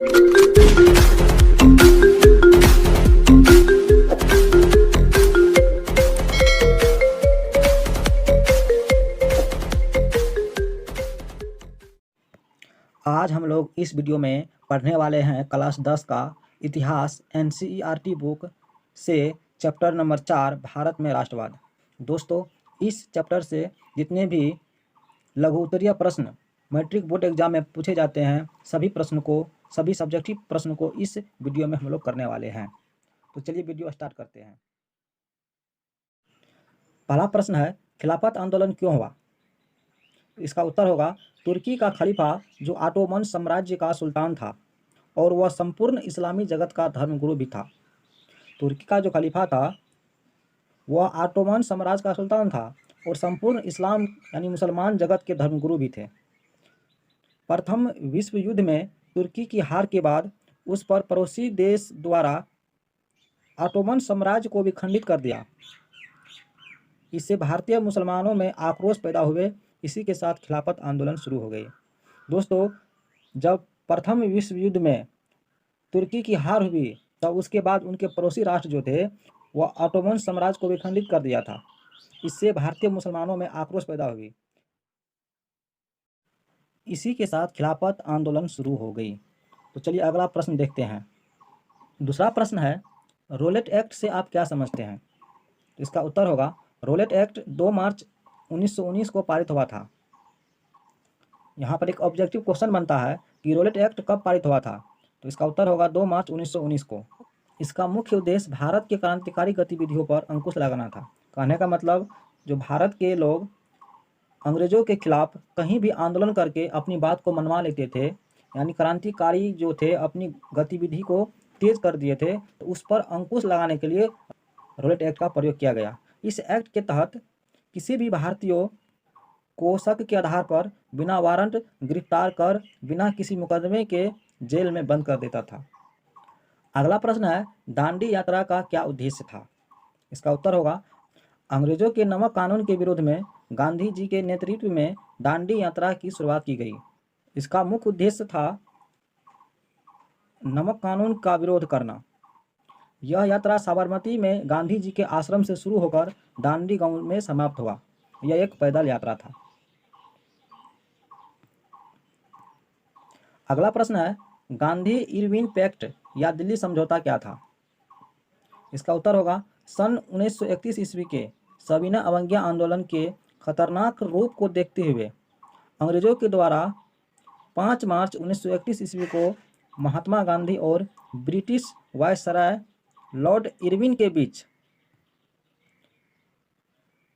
आज हम लोग इस वीडियो में पढ़ने वाले हैं क्लास 10 का इतिहास एनसीईआरटी बुक से चैप्टर नंबर 4 भारत में राष्ट्रवाद। दोस्तों, इस चैप्टर से जितने भी लघु उत्तरीय प्रश्न मैट्रिक बोर्ड एग्जाम में पूछे जाते हैं सभी सब्जेक्टिव प्रश्न को इस वीडियो में हम लोग करने वाले हैं। तो चलिए वीडियो स्टार्ट करते हैं। पहला प्रश्न है, खिलाफत आंदोलन क्यों हुआ? इसका उत्तर होगा, तुर्की का खलीफा जो ऑटोमन साम्राज्य का सुल्तान था और वह संपूर्ण इस्लामी जगत का धर्मगुरु भी था। तुर्की का जो खलीफा था वह ऑटोमन साम्राज्य का सुल्तान था और संपूर्ण इस्लाम यानी मुसलमान जगत के धर्मगुरु भी थे। प्रथम विश्व युद्ध में तुर्की की हार के बाद उस पर पड़ोसी देश द्वारा ऑटोमन साम्राज्य को भी खंडित कर दिया। इससे भारतीय मुसलमानों में आक्रोश पैदा हुए। इसी के साथ खिलाफत आंदोलन शुरू हो गई। दोस्तों, जब प्रथम विश्व युद्ध में तुर्की की हार हुई तब उसके बाद उनके पड़ोसी राष्ट्र जो थे वह ऑटोमन साम्राज्य को भी खंडित कर दिया था। इससे भारतीय मुसलमानों में आक्रोश पैदा हुई। इसी के साथ खिलाफत आंदोलन शुरू हो गई। तो चलिए अगला प्रश्न देखते हैं। दूसरा प्रश्न है, रोलेट एक्ट से आप क्या समझते हैं? तो इसका उत्तर होगा, रोलेट एक्ट 2 मार्च 1919 को पारित हुआ था। यहाँ पर एक ऑब्जेक्टिव क्वेश्चन बनता है कि रोलेट एक्ट कब पारित हुआ था? तो इसका उत्तर होगा 2 मार्च 1919 को। इसका मुख्य उद्देश्य भारत के क्रांतिकारी गतिविधियों पर अंकुश लगाना था। कहने का मतलब, जो भारत के लोग अंग्रेजों के खिलाफ कहीं भी आंदोलन करके अपनी बात को मनवा लेते थे, यानी क्रांतिकारी जो थे अपनी गतिविधि को तेज कर दिए थे, तो उस पर अंकुश लगाने के लिए रोलेट एक्ट का प्रयोग किया गया। इस एक्ट के तहत किसी भी भारतीयों को शक के आधार पर बिना वारंट गिरफ्तार कर बिना किसी मुकदमे के जेल में बंद कर देता था। अगला प्रश्न है, दांडी यात्रा का क्या उद्देश्य था? इसका उत्तर होगा, अंग्रेजों के नमक कानून के विरोध में गांधी जी के नेतृत्व में दांडी यात्रा की शुरुआत की गई। इसका मुख्य उद्देश्य था नमक कानून का विरोध करना। यह यात्रा साबरमती में गांधी जी के आश्रम से शुरू होकर दांडी गांव में समाप्त हुआ। यह एक पैदल यात्रा था। अगला प्रश्न है, गांधी इरविन पैक्ट या दिल्ली समझौता क्या था? इसका उत्तर होगा, सन 1931 ईस्वी के सविनय अवज्ञा आंदोलन के खतरनाक रूप को देखते हुए अंग्रेजों के द्वारा 5 मार्च 1931 ईस्वी को महात्मा गांधी और ब्रिटिश वायसराय लॉर्ड इरविन के बीच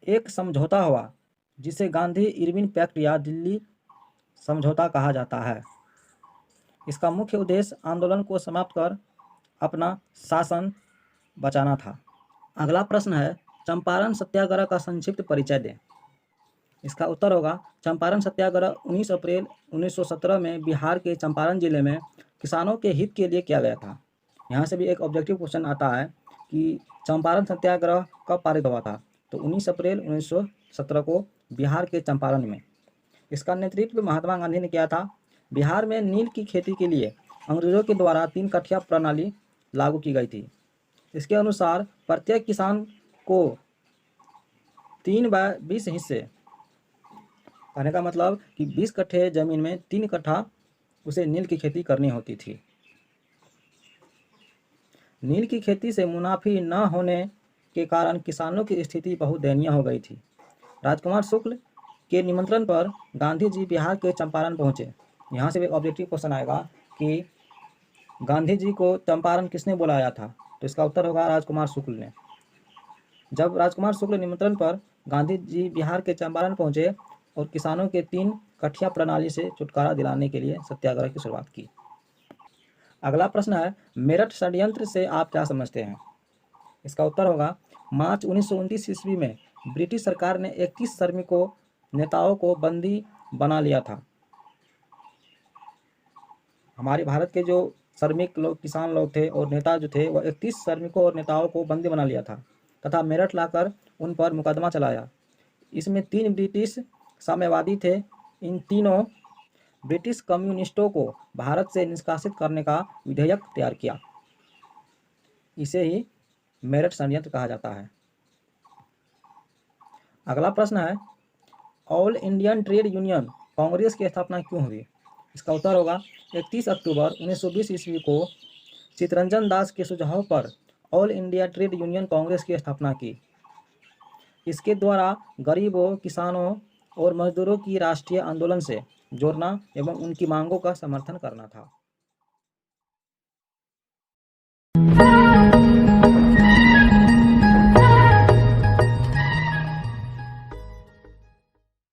एक समझौता हुआ जिसे गांधी इरविन पैक्ट या दिल्ली समझौता कहा जाता है। इसका मुख्य उद्देश्य आंदोलन को समाप्त कर अपना शासन बचाना था। अगला प्रश्न है, चंपारण सत्याग्रह का संक्षिप्त परिचय दें। इसका उत्तर होगा, चंपारण सत्याग्रह 19 अप्रैल 1917 में बिहार के चंपारण जिले में किसानों के हित के लिए किया गया था। यहाँ से भी एक ऑब्जेक्टिव क्वेश्चन आता है कि चंपारण सत्याग्रह कब पारित हुआ था? तो 19 अप्रैल 1917 को बिहार के चंपारण में। इसका नेतृत्व महात्मा गांधी ने किया था। बिहार में नील की खेती के लिए अंग्रेजों के द्वारा 3 कठिया प्रणाली लागू की गई थी। इसके अनुसार प्रत्येक किसान को 3/20 हिस्से, कहने का मतलब कि 20 कट्ठे जमीन में 3 कट्ठा उसे नील की खेती करनी होती थी। नील की खेती से मुनाफी न होने के कारण किसानों की स्थिति बहुत दयनीय हो गई थी। राजकुमार शुक्ल के निमंत्रण पर गांधी जी बिहार के चंपारण पहुंचे। यहाँ से एक ऑब्जेक्टिव क्वेश्चन आएगा कि गांधी जी को चंपारण किसने बुलाया था? तो इसका उत्तर होगा, राजकुमार शुक्ल ने। जब राजकुमार शुक्ल निमंत्रण पर गांधी जी बिहार के चंपारण पहुंचे और किसानों के 3 कठिया प्रणाली से छुटकारा दिलाने के लिए सत्याग्रह की शुरुआत की। अगला प्रश्न है, मेरठ षड्यंत्र से आप क्या समझते हैं? इसका उत्तर होगा, मार्च 1929 ईस्वी में ब्रिटिश सरकार ने 31 श्रमिकों नेताओं को बंदी बना लिया था। हमारे भारत के जो श्रमिक लोग, किसान लोग थे और नेता जो थे, वह 31 श्रमिकों और नेताओं को बंदी बना लिया था तथा मेरठ लाकर उन पर मुकदमा चलाया। इसमें 3 ब्रिटिश साम्यवादी थे। इन तीनों ब्रिटिश कम्युनिस्टों को भारत से निष्कासित करने का विधेयक तैयार किया। इसे ही मेरठ षड्यंत्र कहा जाता है। अगला प्रश्न है, all Indian trade union Congress की स्थापना क्यों हुई? इसका उत्तर होगा 31 अक्टूबर 1920 ईस्वी को चितरंजन दास के सुझाव पर all India trade union Congress की स्थापना की। इसके द्वारा गरीबों, किसानों और मजदूरों की राष्ट्रीय आंदोलन से जोड़ना एवं उनकी मांगों का समर्थन करना था।